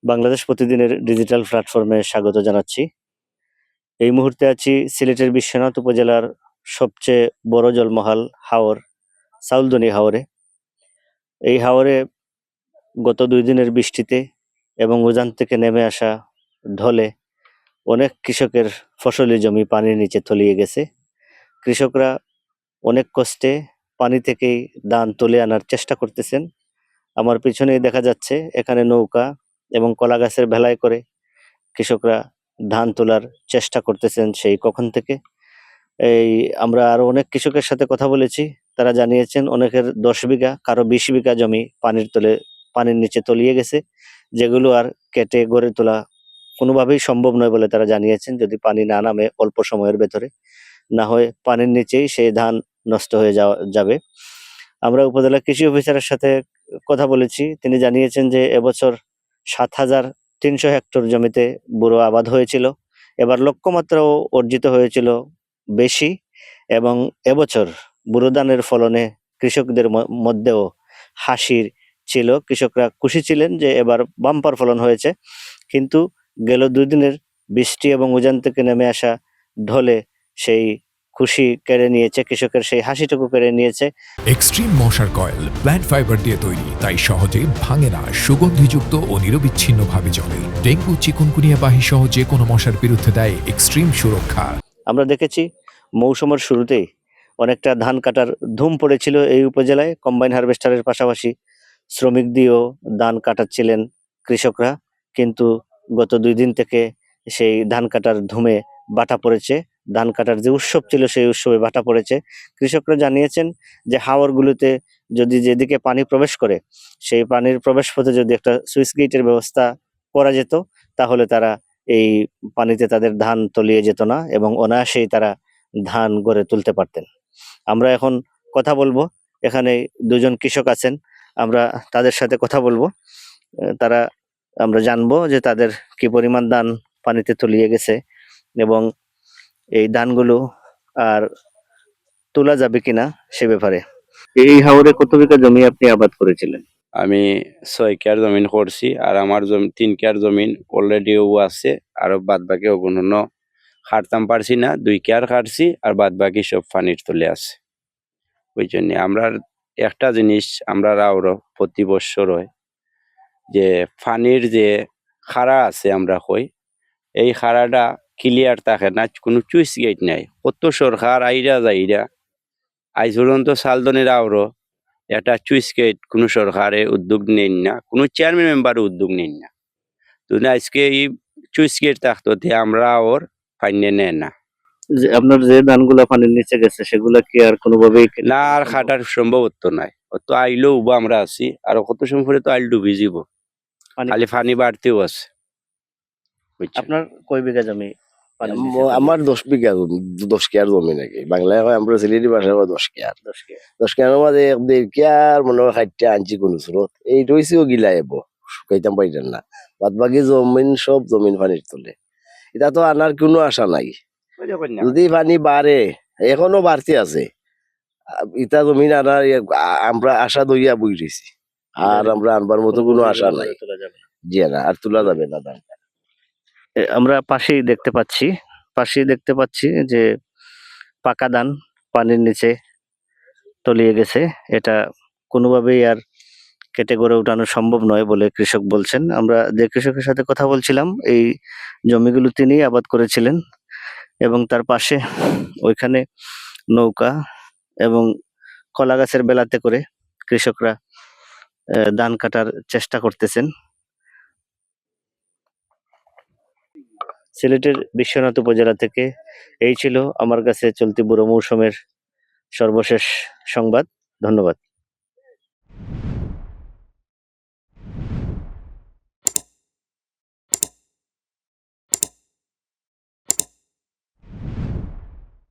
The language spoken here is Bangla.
বাংলাদেশ প্রতিদিনের ডিজিটাল প্ল্যাটফর্মে স্বাগত জানাচ্ছি। এই মুহূর্তে আছি সিলেটের বিশ্বনাথ উপজেলার সবচেয়ে বড় জলমহাল হাওর সাউলদনি হাওরে। এই হাওরে গত 2 দিনের বৃষ্টিতে এবং উজান থেকে নেমে আসা ঢলে অনেক কৃষকের ফসলি জমি পানির নিচে তলিয়ে গেছে। কৃষকরা অনেক কষ্টে পানি থেকেই ধান তুলে আনার চেষ্টা করতেছেন। আমার পিছনেই দেখা যাচ্ছে এখানে নৌকা এবং কলা গাছের ভেলায় করে কৃষকরা ধান তোলার চেষ্টা করতেছেন সেই কখন থেকে। আমরা আরো অনেক কৃষকের সাথে কথা বলেছি, তারা জানিয়েছেন অনেকের 10 বিঘা কারো 20 বিঘা জমি পানির নিচে তলিয়ে গেছে, যেগুলো আর কেটে গড়ে তোলা কোনোভাবেই সম্ভব নয় বলে তারা জানিয়েছেন, যদি পানি না নামে অল্প সময়ের ভেতরে, না হয় পানির নিচেই সেই ধান নষ্ট হয়ে যাবে। আমরা উপজেলা কৃষি অফিসারের সাথে কথা বলেছি, তিনি জানিয়েছেন যে এবছর 7,300 হেক্টর জমিতে বুড়ো আবাদ হয়েছিল, এবার লক্ষ্যমাত্রাও অর্জিত হয়েছিল বেশি, এবং এবছর বুড়ো ধানের ফলনে কৃষকদের মধ্যেও হাসির ছিল। কৃষকরা খুশি ছিলেন যে এবার বাম্পার ফলন হয়েছে, কিন্তু গেল 2 দিনের বৃষ্টি এবং উজান থেকে নেমে আসা ঢলে সেই খুশি কেড়ে নিয়েছে, কৃষকের সেই হাসিটুকু কেড়ে নিয়েছে। এক্সট্রিম মশার কয়েল প্ল্যান্ট ফাইবার দিয়ে তৈরি, তাই সহজে ভাঙে না, সুগন্ধিযুক্ত ও নিরবিচ্ছিন্নভাবে জ্বলে। ডেঙ্গু, চিকুনগুনিয়া বাহি সহ যে কোনো মশার বিরুদ্ধে দেয় এক্সট্রিম সুরক্ষা। আমরা দেখেছি মৌসুমের শুরুতেই অনেকটা ধান কাটার ধুম পড়েছিল এই উপজেলায়। কম্বাইন হারভেস্টারের পাশাপাশি শ্রমিক দিয়েও ধান কাটাচ্ছিলেন কৃষকরা, কিন্তু গত 2 দিন থেকে সেই ধান কাটার ধুমে বাটা পড়েছে। ধান কাটার যে উৎসব ছিল সেই উৎসবে বাটা পড়েছে। কৃষকরা জানিয়েছেন যে হাওরগুলোতে যদি যেদিকে পানি প্রবেশ করে সেই পানির প্রবেশ পথে যদি একটা সুইচ গেটের ব্যবস্থা করা যেত, তাহলে তারা এই পানিতে তাদের ধান তলিয়ে যেত না এবং অনায়াসেই তারা ধান গড়ে তুলতে পারতেন। আমরা এখন কথা বলবো, এখানে 2জন কৃষক আছেন, আমরা তাদের সাথে কথা বলবো। আমরা জানবো যে তাদের কি পরিমাণ ধান পানিতে তলিয়ে গেছে এবং এই ধানগুলো আর তোলা যাবে কিনা সে ব্যাপারে। এই হাওরে কত বিঘা জমি আপনি আবাদ করেছিলেন? আমি 6 কেয়ার জমিন করছি, আর আমার 3 কেয়ার জমিন অলরেডি আছে, আর বাদ বাকি অগুণ্য খাটতাম পারছি না। 2 কেয়ার খাটছি, আর বাদ বাকি সব পানির তলে আছে। ওই জন্য আমরা একটা জিনিস আমরা আরো প্রতি বছর হয় যে পানির যে খাড়া আছে আমরা কই, এই খাড়াটা ক্লিয়ার থাকে না, কোনো চুইস গেট নাই। কত সরকার আইরা যাইরা আজ পর্যন্ত সালদনের আরো একটা চুইস গেট কোনো সরকারে উদ্যোগ নেন না, কোনো চেয়ারম্যান মেম্বারও উদ্যোগ নেন না। তো আজকে এই চুইস গেট থাকতো আমরা ওর ফাইনে নেন না। আপনার যে ধানগুলা পানির নিচে গেছে সেগুলা কি আর কোনোভাবেই না, আর খাটার সম্ভবত্ব নাই। তো আইলেও উবা আমরা আছি, আর কত সময় পরে তো আইল ডুবি যাব, খালি পানি বাড়তেও আছে। আপনার কয় বিঘা জমি? আমার 10 বিঘা 10 কেয়ার জমি নাকি, বাংলায় হয় আমরা সিলেটি ভাষায় 10 কেয়ার। 10 কেয়ারের মাঝে 1.5 কেয়ার মনে হয় খাইতে আনছি কোন স্রোত, এই রয়েছেও গিলা এব শুকাইতাম পাইতেন না। বাদ বাকি জমিন সব জমিন পানির তলে, এটা তো আনার কোনো আশা নাই। যদি পানি বাড়ে, এখনো বাড়তে আছে, ইটা জমিন আনার আমরা আশা দইয়া বই রয়েছি, আর আমরা আনবার মতো কোনো আশা নাই। জি না, আর তোলা যাবে না ধান। আমরা পাশেই দেখতে পাচ্ছি যে পাকা ধান পানির নিচে তলিয়ে গেছে। এটা কোনোভাবেই আর কেটে গড়ে উঠানো সম্ভব নয় বলে কৃষক বলছেন। আমরা যে কৃষকের সাথে কথা বলছিলাম, এই জমিগুলো তিনি আবাদ করেছিলেন এবং তার পাশে ওইখানে নৌকা এবং কলা গাছের বেলাতে করে কৃষকরা ধান কাটার চেষ্টা করতেছেন। সিলেটের বিশ্বনাথ উপজেলা থেকে এই ছিল আমার কাছে চলতি বুড়ো মৌসুমের সর্বশেষ সংবাদ। ধন্যবাদ।